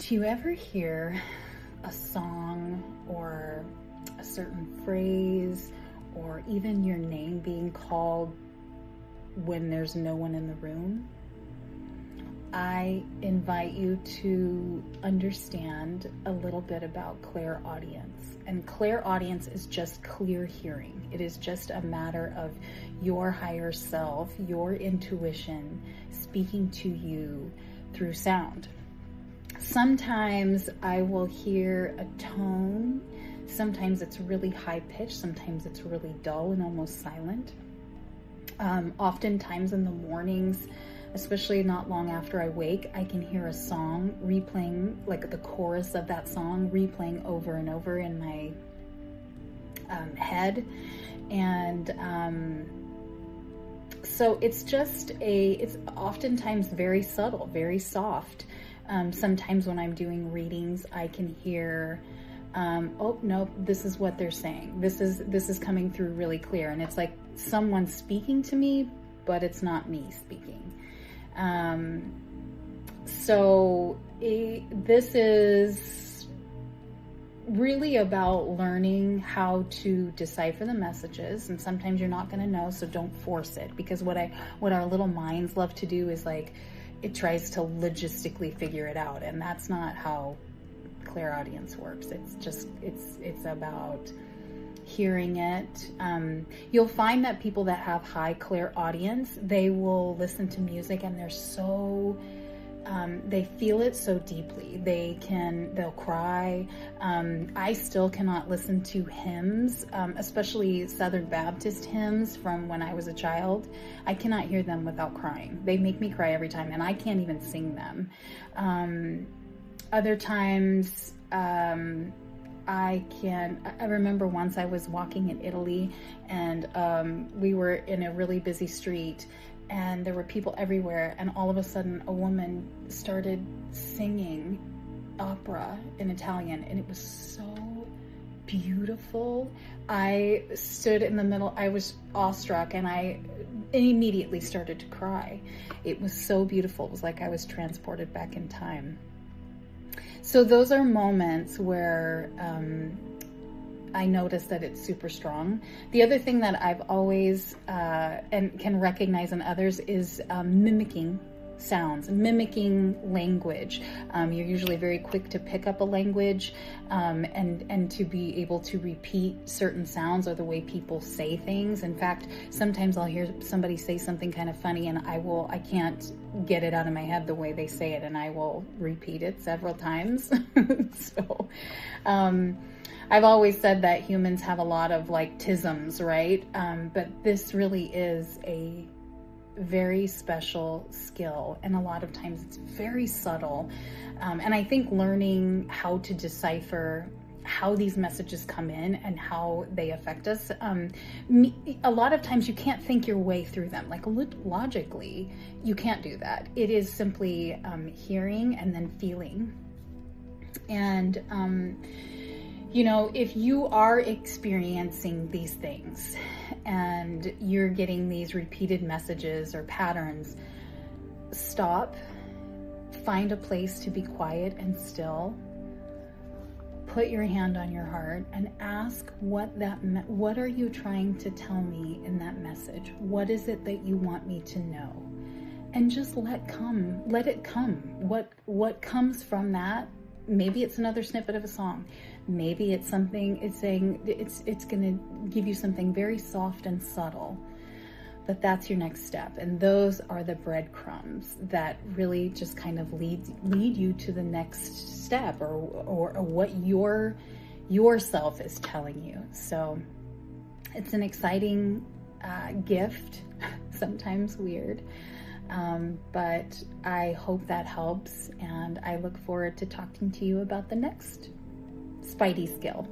Do you ever hear a song or a certain phrase or even your name being called when there's no one in the room? I invite you to understand a little bit about clairaudience. And clairaudience is just clear hearing. It is just a matter of your higher self, your intuition speaking to you through sound. Sometimes I will hear a tone. Sometimes it's really high pitched. Sometimes it's really dull and almost silent. Oftentimes in the mornings, especially not long after I wake, I can hear a song replaying, like the chorus of that song replaying over and over in my head. And so it's oftentimes very subtle, very soft. Sometimes when I'm doing readings, I can hear, oh no, this is what they're saying. This is coming through really clear. And it's like someone speaking to me, but it's not me speaking. This is really about learning how to decipher the messages. And sometimes you're not going to know, so don't force it. Because what our little minds love to do is like, it tries to logistically figure it out. And that's not how clairaudience works. It's about hearing it. You'll find that people that have high clairaudience, they will listen to music and they're so, they feel it so deeply. They'll cry. I still cannot listen to hymns, especially Southern Baptist hymns from when I was a child. I cannot hear them without crying. They make me cry every time, and I can't even sing them. Other times, I remember once I was walking in Italy, and we were in a really busy street, and there were people everywhere, and all of a sudden a woman started singing opera in Italian, and it was so beautiful. I stood in the middle, I was awestruck, and I immediately started to cry. It was so beautiful. It was like I was transported back in time. So those are moments where I notice that it's super strong. The other thing that I've always and can recognize in others is mimicking sounds, mimicking language. You're usually very quick to pick up a language and to be able to repeat certain sounds or the way people say things. In fact, sometimes I'll hear somebody say something kind of funny, and I can't get it out of my head the way they say it, and I will repeat it several times. So I've always said that humans have a lot of like tisms, right? But this really is a very special skill, and a lot of times it's very subtle. And I think learning how to decipher how these messages come in and how they affect us, a lot of times you can't think your way through them. Like logically, you can't do that. It is simply hearing and then feeling. And if you are experiencing these things and you're getting these repeated messages or patterns, stop, find a place to be quiet and still, put your hand on your heart and ask what are you trying to tell me in that message? What is it that you want me to know? And just let it come. What comes from that? Maybe it's another snippet of a song. Maybe it's something, it's saying, it's going to give you something very soft and subtle. But that's your next step. And those are the breadcrumbs that really just kind of lead you to the next step or what your self is telling you. So it's an exciting gift, sometimes weird. But I hope that helps, and I look forward to talking to you about the next Spidey skill.